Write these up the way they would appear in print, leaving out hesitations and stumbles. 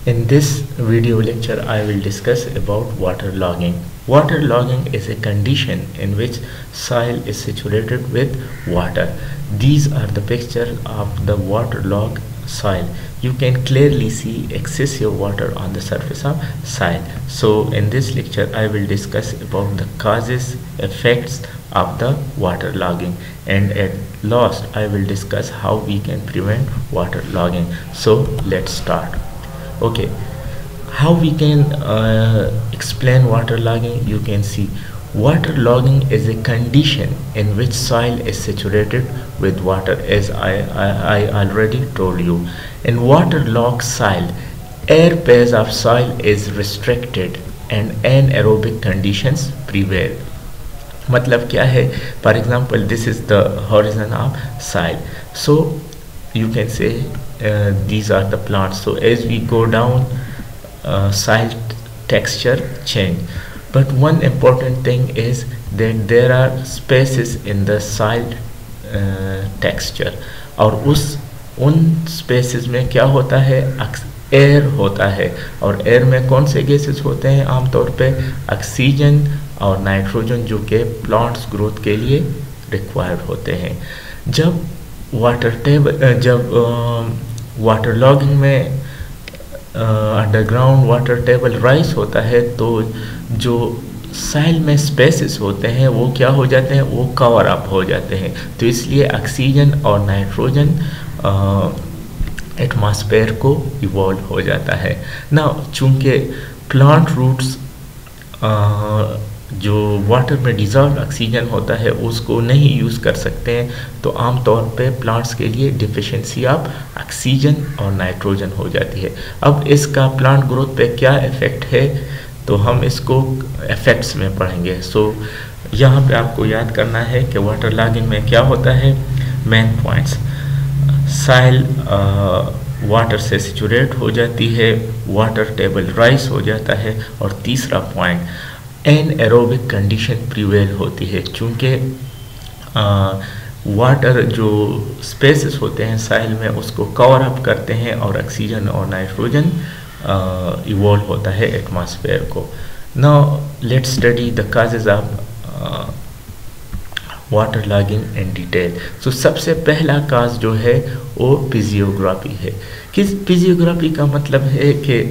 In this video lecture, I will discuss about water logging. Water logging is a condition in which soil is saturated with water. These are the pictures of the waterlogged soil. You can clearly see excessive water on the surface of soil. So in this lecture, I will discuss about the causes, effects of the water logging, and at last I will discuss how we can prevent water logging. So let's start. Okay, how we can explain water logging? You can see water logging is a condition in which soil is saturated with water, as I already told you. In waterlogged soil, air phase of soil is restricted and anaerobic conditions prevail. मतलब क्या है? For example, this is the horizon of soil. So you can say these are the plants. So as we go down, soil texture change. But one important thing is that there are spaces in the soil texture, और उन spaces में क्या होता है? Air होता है, और air में कौन से गैसेस होते हैं? आमतौर पे ऑक्सीजन और नाइट्रोजन, जो कि प्लांट्स ग्रोथ के लिए रिक्वायर्ड होते हैं. जब वाटर लॉगिंग में अंडरग्राउंड वाटर टेबल राइज होता है, तो जो साइल में स्पेसेस होते हैं वो क्या हो जाते हैं? वो कवर अप हो जाते हैं. तो इसलिए ऑक्सीजन और नाइट्रोजन एटमॉस्फेयर को इवॉल्व हो जाता है ना. चूँकि प्लांट रूट्स जो वाटर में डिज़ॉल्व ऑक्सीजन होता है उसको नहीं यूज़ कर सकते हैं, तो आमतौर पे प्लांट्स के लिए डिफिशिएंसी ऑफ ऑक्सीजन और नाइट्रोजन हो जाती है. अब इसका प्लांट ग्रोथ पे क्या इफ़ेक्ट है, तो हम इसको इफ़ेक्ट्स में पढ़ेंगे. सो यहाँ पे आपको याद करना है कि वाटर लॉगिंग में क्या होता है. मेन पॉइंट्स: साइल वाटर से सैचुरेट हो जाती है, वाटर टेबल राइज हो जाता है, और तीसरा पॉइंट एनएरोबिक कंडीशन प्रिवेल होती है. चूँकि वाटर जो स्पेसेस होते हैं साइल में उसको कवर अप करते हैं और ऑक्सीजन और नाइट्रोजन इवॉल्व होता है एटमॉस्फेयर को. Now let's study the causes of water logging in detail. So सबसे पहला काज जो है वो फिजियोग्राफी है. किस फिजियोग्राफी का मतलब है कि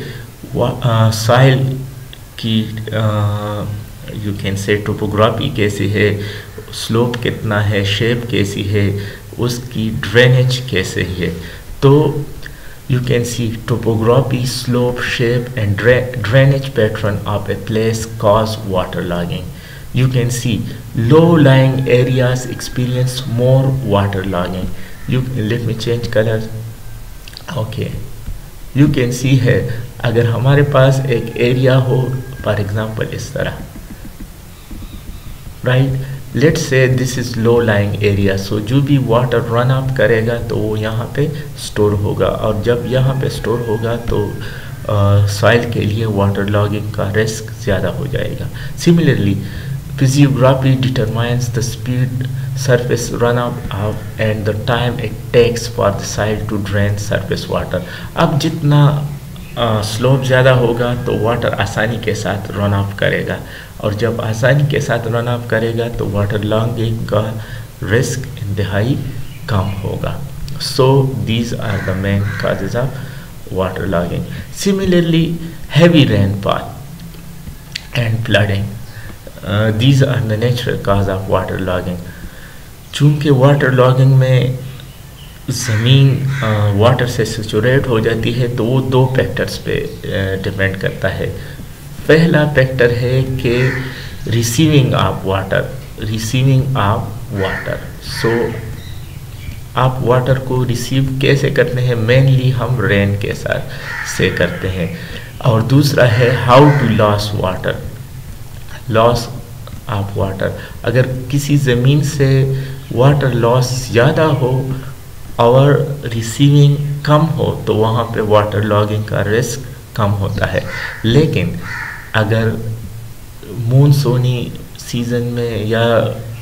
साइल की यू कैन से टोपोग्राफी कैसी है, स्लोप कितना है, शेप कैसी है, उसकी ड्रेनेज कैसे है. तो you can see topography, slope, shape and drainage pattern of a place cause water logging. You can see low-lying areas experience more water logging. Let me change color. Okay, you can see है, अगर हमारे पास एक area हो, for example इस तरह, right, let's say this is low lying area. So जो भी water run up करेगा तो वो यहाँ पे स्टोर होगा, और जब यहाँ पे स्टोर होगा तो सॉइल के लिए वाटर लॉगिंग का रिस्क ज़्यादा हो जाएगा. Similarly physiography determines the speed surface runoff and the time it takes for the soil to drain surface water. अब जितना स्लोप ज़्यादा होगा तो वाटर आसानी के साथ रन ऑफ करेगा, और जब आसानी के साथ रन ऑफ करेगा तो वाटर लॉगिंग का रिस्क इंतहाई कम होगा. So these are the main causes of water logging. Similarly heavy rainfall and flooding, these are the natural cause of water logging. चूँकि वाटर लॉगिंग में ज़मीन वाटर से सैचुरेट हो जाती है, तो वो दो फैक्टर्स पे डिपेंड करता है. पहला फैक्टर है कि रिसीविंग ऑफ वाटर. सो आप वाटर को रिसीव कैसे करते हैं? मेनली हम रेन के साथ से करते हैं. और दूसरा है how to loss of water. अगर किसी ज़मीन से वाटर लॉस ज़्यादा हो और रिसीविंग कम हो तो वहाँ पे वाटर लॉगिंग का रिस्क कम होता है. लेकिन अगर मानसूनी सीज़न में या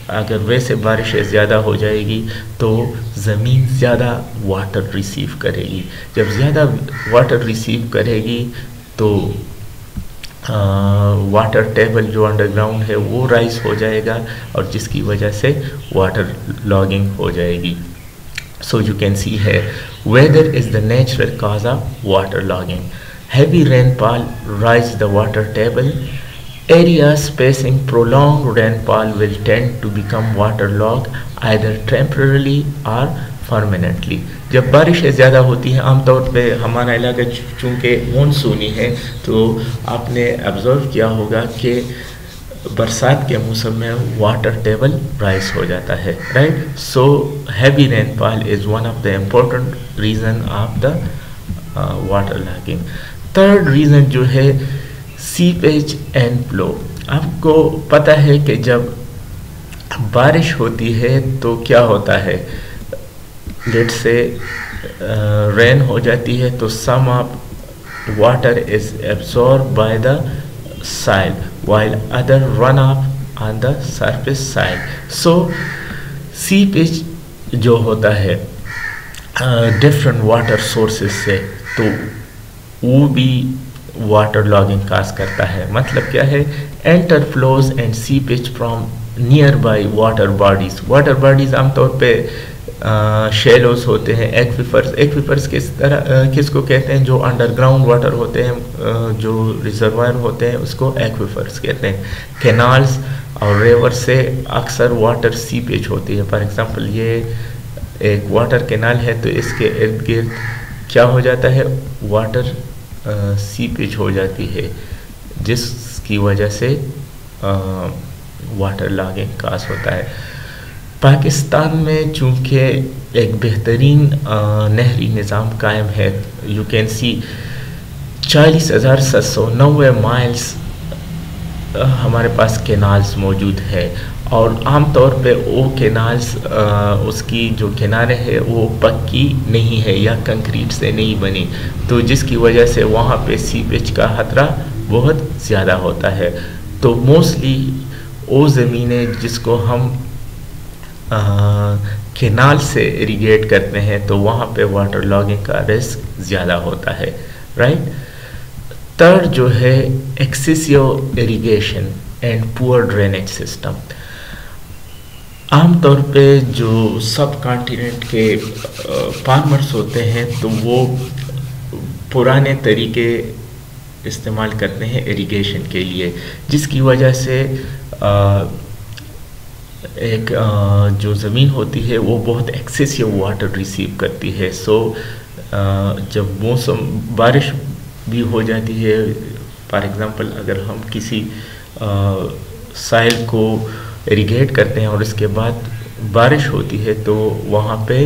अगर वैसे बारिश ज़्यादा हो जाएगी तो ज़मीन ज़्यादा वाटर रिसीव करेगी। जब ज़्यादा वाटर रिसीव करेगी तो वाटर टेबल जो अंडरग्राउंड है वो राइज हो जाएगा और जिसकी वजह से वाटर लॉगिंग हो जाएगी। So you can see here, weather is the natural cause of water logging. Heavy rainfall raises the water table. Areas facing prolonged rainfall will tend to become waterlogged either temporarily or permanently. जब बारिश ज़्यादा होती है, आमतौर पे हमारा इलाका चूँकि मानसूनी है, तो आपने ऑब्जर्व किया होगा कि बरसात के मौसम में वाटर टेबल राइज हो जाता है, right. So heavy rainfall is one of the important reason of the water logging. Third reason जो है सीपेज एंड फ्लो। आपको पता है कि जब बारिश होती है तो क्या होता है, लेट से रेन हो जाती है तो some of water is absorb by the soil while other run off on the surface side. So seepage जो होता है डिफरेंट वाटर सोर्सेस से, तो वो भी वाटर लॉगिंग काज करता है। मतलब क्या है, enter flows and seepage from near by water bodies. Water bodies आमतौर पे शेलोस होते हैं, एक्विफर्स किसको कहते हैं, जो अंडरग्राउंड वाटर होते हैं, जो रिजर्वायर होते हैं उसको एक्विफर्स कहते हैं। कैनाल्स और रिवर से अक्सर वाटर सीपेज होती है। फॉर एग्जांपल ये एक वाटर कैनाल है तो इसके इर्द गिर्द क्या हो जाता है, वाटर सीपेज हो जाती है, जिसकी वजह से वाटर लॉगिंग काज होता है। पाकिस्तान में चूँकि एक बेहतरीन नहरी निज़ाम कायम है, यू कैन सी 40,790 माइल्स हमारे पास कैनाल्स मौजूद है और आमतौर पे वो कैनाल्स उसकी जो किनारे है वो पक्की नहीं है या कंक्रीट से नहीं बनी, तो जिसकी वजह से वहाँ पे सीपेज का खतरा बहुत ज़्यादा होता है। तो मोस्टली वो ज़मीनें जिसको हम कैनाल से इरिगेट करते हैं तो वहाँ पे वाटर लॉगिंग का रिस्क ज़्यादा होता है, राइट। थर्ड जो है excessive irrigation and poor drainage system. आमतौर पे जो सब कॉन्टिनेंट के फार्मर्स होते हैं तो वो पुराने तरीके इस्तेमाल करते हैं इरिगेशन के लिए, जिसकी वजह से एक जो ज़मीन होती है वो बहुत एक्सेसिव वाटर रिसीव करती है। सो जब मौसम बारिश भी हो जाती है, फॉर एग्ज़ाम्पल अगर हम किसी साइल को इरिगेट करते हैं और इसके बाद बारिश होती है तो वहाँ पे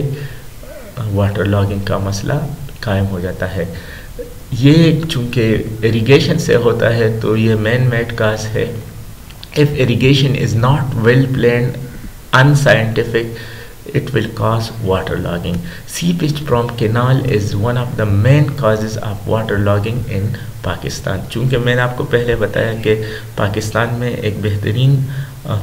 वाटर लॉगिंग का मसला कायम हो जाता है। ये चूँकि इरिगेशन से होता है तो ये मैन मेड काज है। If irrigation is not well planned, unscientific, it will cause waterlogging. Seepage from canal is one of the main causes of waterlogging in Pakistan. चूँकि मैंने आपको पहले बताया कि पाकिस्तान में एक बेहतरीन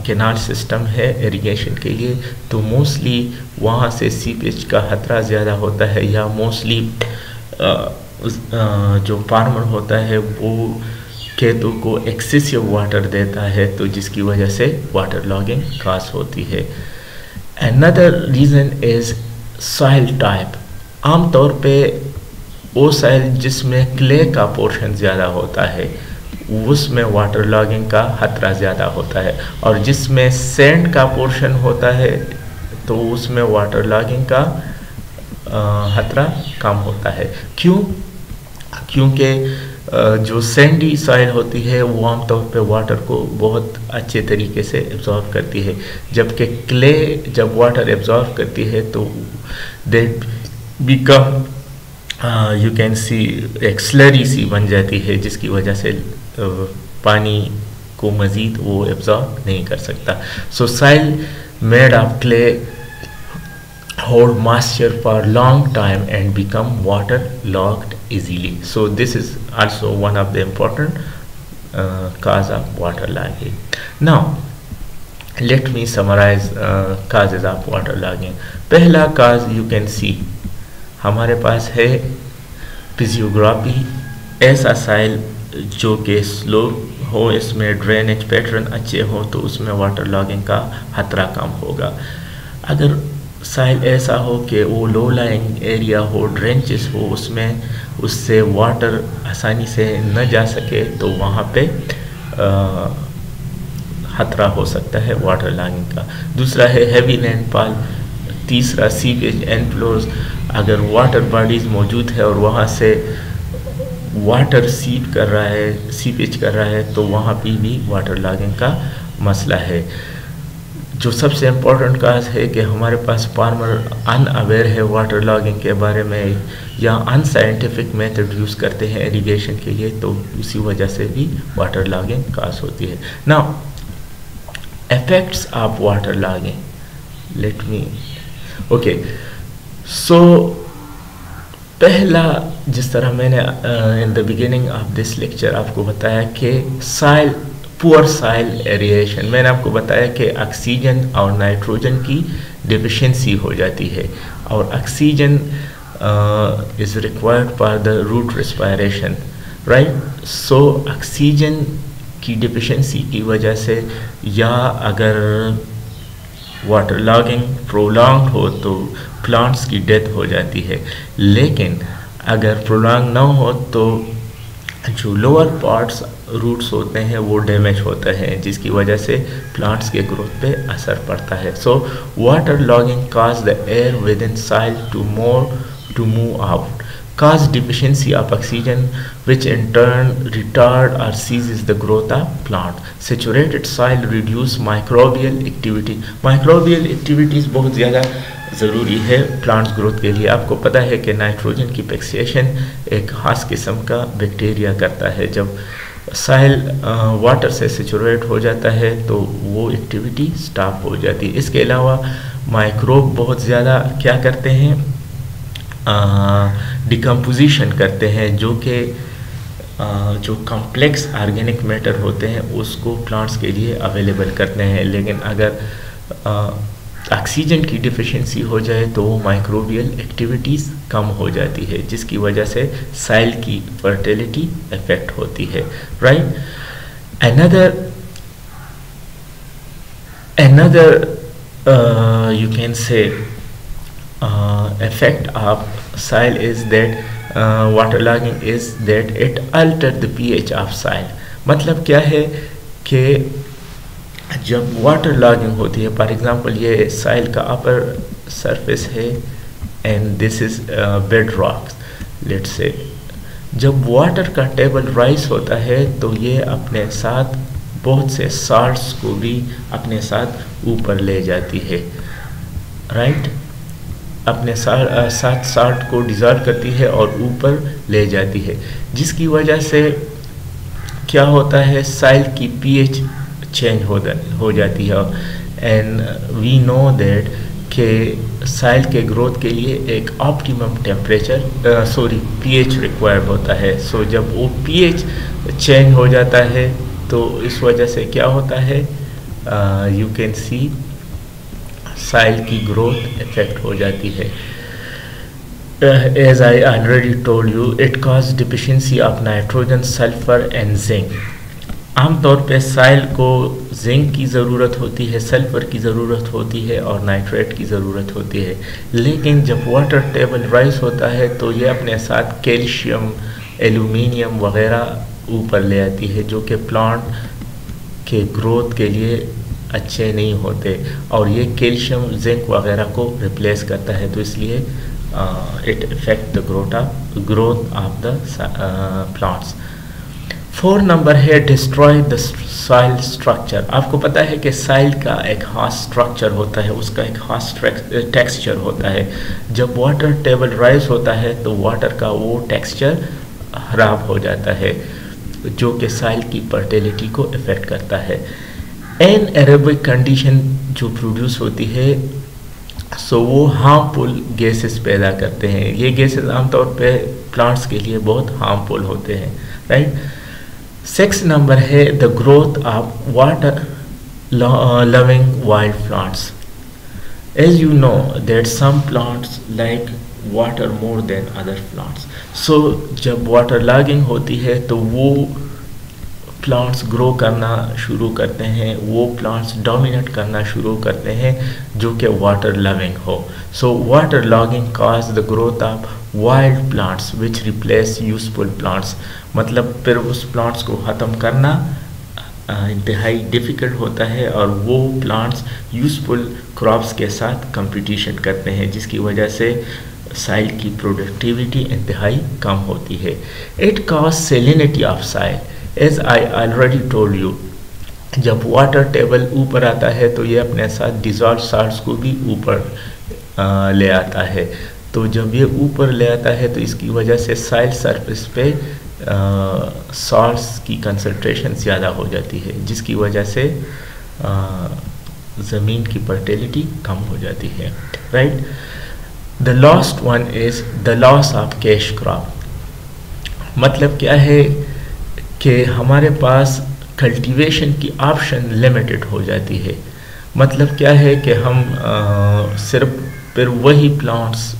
कैनाल सिस्टम है इरिगेशन के लिए, तो मोस्टली वहाँ से सीपेज का खतरा ज़्यादा होता है, या मोस्टली जो फार्मर होता है वो खेतों को एक्सेसिव वाटर देता है, तो जिसकी वजह से वाटर लॉगिंग काज होती है। Another reason is soil type. आमतौर पे वो सॉइल जिसमें क्ले का पोर्शन ज़्यादा होता है उसमें वाटर लॉगिंग का खतरा ज़्यादा होता है, और जिसमें सैंड का पोर्शन होता है तो उसमें वाटर लॉगिंग का खतरा कम होता है। क्यों? क्योंकि जो सैंडी सॉइल होती है वो आमतौर पे वाटर को बहुत अच्छे तरीके से एब्जॉर्ब करती है, जबकि क्ले जब वाटर एब्जॉर्ब करती है तो they become you can see एक स्लरी सी बन जाती है, जिसकी वजह से पानी को मज़ीद वो एब्जॉर्ब नहीं कर सकता। सो soil made of clay hold moisture for long time and become waterlogged easily. So this is also one of the important cause of waterlogging. Now let me summarise causes of water logging. पहला cause you can see, हमारे पास है physiography, ऐसा साइल जो कि slow हो, इसमें drainage pattern अच्छे हो, तो उसमें वाटर लॉगिंग का खतरा कम होगा। अगर साइल ऐसा हो कि वो लो लाइंग एरिया हो, ड्रेंचेस हो, उसमें उससे वाटर आसानी से न जा सके, तो वहाँ पे खतरा हो सकता है वाटर लॉगिंग का। दूसरा है हैवी लैंडफॉल। तीसरा सीवेज एनफ्लोज, अगर वाटर बॉडीज मौजूद है और वहाँ से वाटर सीवेज कर रहा है, तो वहाँ पे भी वाटर लॉगिंग का मसला है। जो सबसे इम्पोर्टेंट काज है कि हमारे पास फार्मर अनअवेयर है वाटर लॉगिंग के बारे में, या अनसाइंटिफिक मेथड यूज़ करते हैं इरिगेशन के लिए, तो उसी वजह से भी वाटर लॉगिंग काज होती है। Now effects of water logging, let me okay, so पहला, जिस तरह मैंने in the beginning of this lecture आपको बताया कि साइल, पुअर साइल एरिएशन, मैंने आपको बताया कि ऑक्सीजन और नाइट्रोजन की डिफिशिएंसी हो जाती है, और oxygen is required for the root respiration, right. So oxygen की डिफिशिएंसी की वजह से, या अगर वाटर लॉगिंग प्रोलॉन्ग हो तो प्लांट्स की डेथ हो जाती है। लेकिन अगर प्रोलॉन्ग ना हो तो जो लोअर पार्ट्स रूट्स होते हैं वो डैमेज होते हैं, जिसकी वजह से प्लांट्स के ग्रोथ पे असर पड़ता है। So water logging cause the air within soil to move out, cause deficiency of oxygen, which in turn retard or ceases the growth of plant. Saturated soil reduce microbial activity. Microbial activities बहुत ज़्यादा ज़रूरी है plants growth के लिए। आपको पता है कि नाइट्रोजन की फिक्सेशन एक खास किस्म का बैक्टीरिया करता है। जब साइल वाटर से सेचुरेट हो जाता है तो वो एक्टिविटी स्टॉप हो जाती है। इसके अलावा माइक्रोब बहुत ज़्यादा क्या करते हैं, डिकम्पोजिशन करते हैं, जो कि जो कॉम्प्लेक्स ऑर्गेनिक मैटर होते हैं उसको प्लांट्स के लिए अवेलेबल करते हैं। लेकिन अगर ऑक्सीजन की डिफिशिएंसी हो जाए तो वो माइक्रोबियल एक्टिविटीज़ कम हो जाती है, जिसकी वजह से साइल की फर्टिलिटी इफेक्ट होती है, right. another you can say effect of soil is that waterlogging is that it alter the pH of soil। मतलब क्या है कि जब वाटर लॉगिंग होती है, फॉर एग्जांपल ये साइल का अपर सरफेस है and this is bed rocks, let's say, जब वाटर का टेबल राइज होता है तो ये अपने साथ बहुत से साल्ट्स को भी अपने साथ ऊपर ले जाती है, राइट। अपने साथ साल्ट को डिज़ॉल्व करती है और ऊपर ले जाती है, जिसकी वजह से क्या होता है, साइल की पीएच चेंज हो जाती है। एंड वी नो दैट कि साइल के ग्रोथ के लिए एक ऑप्टिमम टेम्परेचर पीएच रिक्वायर्ड होता है। सो जब वो पीएच चेंज हो जाता है तो इस वजह से क्या होता है, यू कैन सी साइल की ग्रोथ इफेक्ट हो जाती है। As I already told you, it cause deficiency of nitrogen, sulphur and zinc. आमतौर पे साइल को जिंक की ज़रूरत होती है, सल्फर की ज़रूरत होती है और नाइट्रेट की ज़रूरत होती है। लेकिन जब वाटर टेबल राइज होता है तो ये अपने साथ कैल्शियम, एल्यूमिनियम वगैरह ऊपर ले आती है, जो कि प्लांट के ग्रोथ के लिए अच्छे नहीं होते, और ये कैल्शियम, जिंक वगैरह को रिप्लेस करता है, तो इसलिए it effect the growth of the plants. 4 number है डिस्ट्रॉय द सॉइल स्ट्रक्चर। आपको पता है कि सॉइल का एक खास स्ट्रक्चर होता है, उसका एक खास टेक्सचर होता है। जब वाटर टेबल राइज होता है तो वाटर का वो टेक्सचर खराब हो जाता है, जो कि सॉइल की फर्टिलिटी को इफेक्ट करता है। एन एरोबिक कंडीशन जो प्रोड्यूस होती है, सो वो हार्मफुल गैसेस पैदा करते हैं। ये गैसेस आमतौर पे प्लांट्स के लिए बहुत हार्मफुल होते हैं, राइट। 6 नंबर है the growth of water loving wild plants. As you know that some plants like water more than other plants. So जब water logging होती है तो वो प्लांट्स ग्रो करना शुरू करते हैं, वो प्लांट्स डोमिनेट करना शुरू करते हैं जो कि वाटर लविंग हो. सो water logging cause the growth of wild plants which replace useful plants. मतलब फिर उस प्लांट्स को ख़त्म करना इंतहाई डिफ़िकल्ट होता है और वो प्लांट्स यूजफुल क्रॉप्स के साथ कंपटीशन करते हैं, जिसकी वजह से साइल की प्रोडक्टिविटी इंतहाई कम होती है. It cause salinity of soil. As I already told you, जब वाटर टेबल ऊपर आता है तो ये अपने साथ डिजॉल्व साल्ट्स को भी ऊपर ले आता है. तो जब ये ऊपर ले आता है तो इसकी वजह से साइल सरफेस पे सॉल्ट्स की कंसंट्रेशन ज़्यादा हो जाती है, जिसकी वजह से ज़मीन की फर्टिलिटी कम हो जाती है. Right. The last one is the loss of cash crop. मतलब क्या है कि हमारे पास कल्टीवेशन की ऑप्शन लिमिटेड हो जाती है. मतलब क्या है कि हम सिर्फ फिर वही प्लांट्स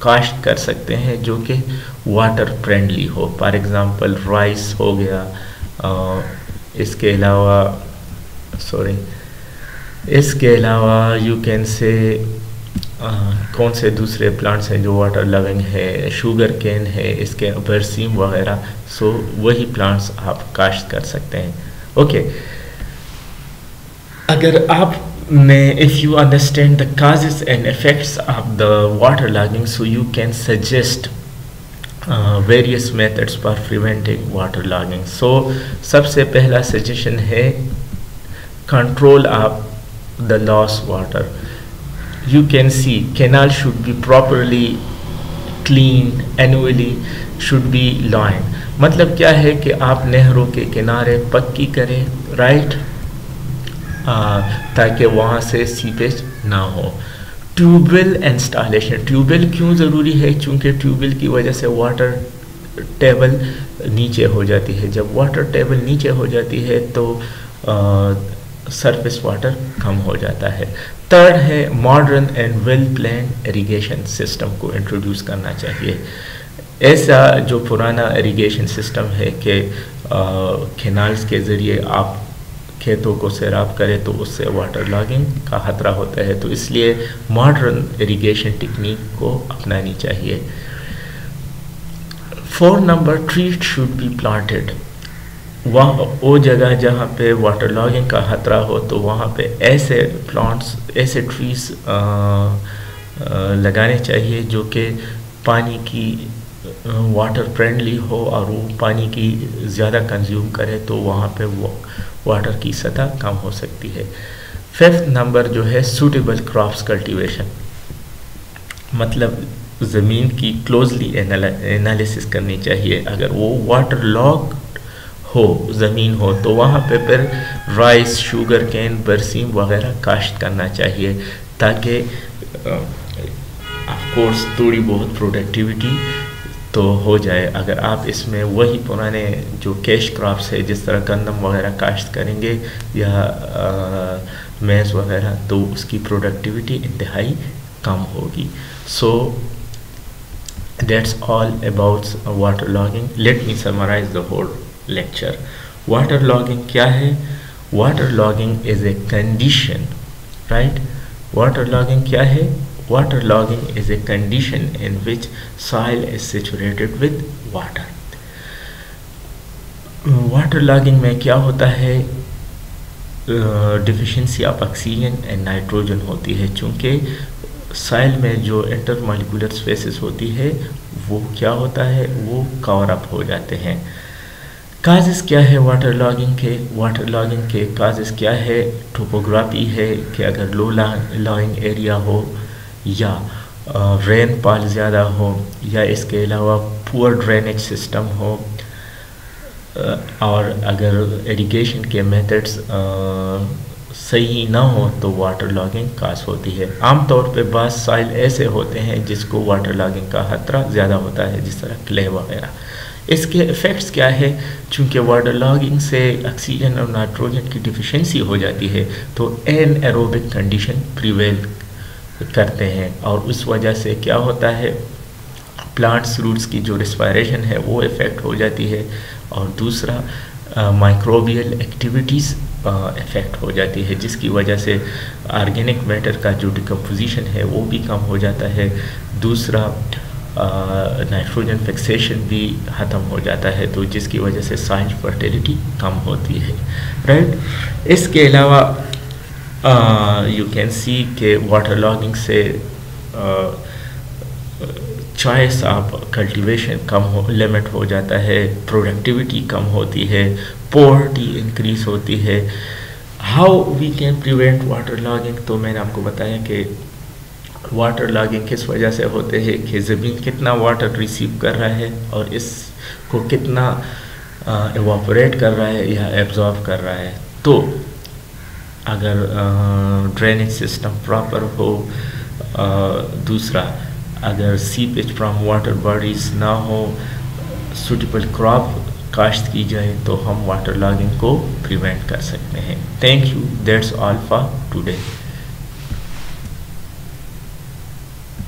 काश्त कर सकते हैं जो कि वाटर फ्रेंडली हो. फॉर एग्ज़ाम्पल राइस हो गया, इसके अलावा यू कैन से कौन से दूसरे प्लांट्स हैं जो वाटर लविंग है, शुगर केन है, इसके बरसीम वगैरह. सो वही प्लांट्स आप काश्त कर सकते हैं. ओके. अगर आपने if you understand the causes and effects of the water logging, so you can suggest various methods for preventing water logging. So सबसे पहला सजेशन है control of the lost water. You can see canal should be properly cleaned annually, should be lined. मतलब क्या है कि आप नहरों के किनारे पक्की करें. राइट. ताकि वहाँ से सीपेज ना हो. Tubewell installation. ट्यूबवेल क्यों ज़रूरी है? क्योंकि ट्यूबवेल की वजह से वाटर टेबल नीचे हो जाती है. जब वाटर टेबल नीचे हो जाती है तो सरफेस वाटर कम हो जाता है. थर्ड है modern and well planned irrigation system को इंट्रोड्यूस करना चाहिए. ऐसा जो पुराना इरिगेशन सिस्टम है कि कैनाल्स के ज़रिए आप खेतों को सैराब करें तो उससे वाटर लॉगिंग का खतरा होता है. तो इसलिए मॉडर्न इरिगेशन टेक्निक को अपनानी चाहिए. 4 number trees should be planted. वहाँ वो जगह जहाँ पे वाटर लॉगिंग का खतरा हो तो वहाँ पे ऐसे प्लांट्स, ऐसे ट्रीज लगाने चाहिए जो कि पानी की वाटर फ्रेंडली हो और वो पानी की ज़्यादा कंज्यूम करे, तो वहाँ पे वो वाटर की सतह कम हो सकती है. 5th नंबर जो है सूटेबल क्रॉप्स कल्टीवेशन. मतलब ज़मीन की क्लोजली एनालिसिस करनी चाहिए. अगर वो वाटर लॉग हो ज़मीन हो तो वहाँ पे फिर राइस, शुगर केन, बरसीम वगैरह काश्त करना चाहिए ताकि ऑफ कोर्स थोड़ी बहुत प्रोडक्टिविटी तो हो जाए. अगर आप इसमें वही पुराने जो कैश क्रॉप्स है जिस तरह गंदम वगैरह काश्त करेंगे या मैज़ वगैरह, तो उसकी प्रोडक्टिविटी इंतहाई कम होगी. So that's all about water logging. Let me summarise the whole lecture. Water logging क्या है? Water logging is a condition. Right. Water logging क्या है? Water logging is a condition in which soil is saturated with water. Water logging में क्या होता है? Deficiency of oxygen and nitrogen होती है. चूँकि साइल में जो इंटरमॉलिक्यूलर स्पेसेस होती है वो क्या होता है? वो कवर अप हो जाते हैं. काजेस क्या है वाटर लॉगिंग के? वाटर लॉगिंग के काजेस क्या है? टोपोग्राफी है कि अगर लो लॉइंग एरिया हो या रेनफॉल ज़्यादा हो या इसके अलावा पुअर ड्रेनेज सिस्टम हो और अगर इरिगेशन के मेथड्स सही ना हो तो वाटर लॉगिंग काज होती है. आमतौर पे बाज़ साइल ऐसे होते हैं जिसको वाटर लॉगिंग का खतरा ज़्यादा होता है, जिस तरह क्ले वगैरह. इसके इफ़ेक्ट्स क्या है? चूँकि वाटर लॉगिंग से ऑक्सीजन और नाइट्रोजन की डिफिशिएंसी हो जाती है तो एनएरोबिक कंडीशन प्रिवेल करते हैं, और उस वजह से क्या होता है, प्लांट्स रूट्स की जो रिस्पायरेशन है वो इफ़ेक्ट हो जाती है, और दूसरा माइक्रोबियल एक्टिविटीज़ इफ़ेक्ट हो जाती है, जिसकी वजह से ऑर्गेनिक मैटर का जो डिकम्पोजिशन है वो भी कम हो जाता है। दूसरा नाइट्रोजन फिक्सेशन भी ख़त्म हो जाता है, तो जिसकी वजह से सॉइल फर्टिलिटी कम होती है, राइट। इसके अलावा यू कैन सी के वाटर लॉगिंग से चॉइस ऑफ कल्टीवेशन कम हो, लिमिट हो जाता है, प्रोडक्टिविटी कम होती है, पॉवर्टी इंक्रीज होती है। How we can prevent water logging? तो मैंने आपको बताया कि वाटर लॉगिंग किस वजह से होते हैं कि ज़मीन कितना वाटर रिसीव कर रहा है और इसको कितना इवापोरेट कर रहा है या एब्जॉर्ब कर रहा है। तो अगर ड्रेनेज सिस्टम प्रॉपर हो, दूसरा अगर सीपेज फ्रॉम वाटर बॉडीज ना हो, सूटेबल क्रॉप काश्त की जाए तो हम वाटर लॉगिंग को प्रिवेंट कर सकते हैं। Thank you, that's all for today.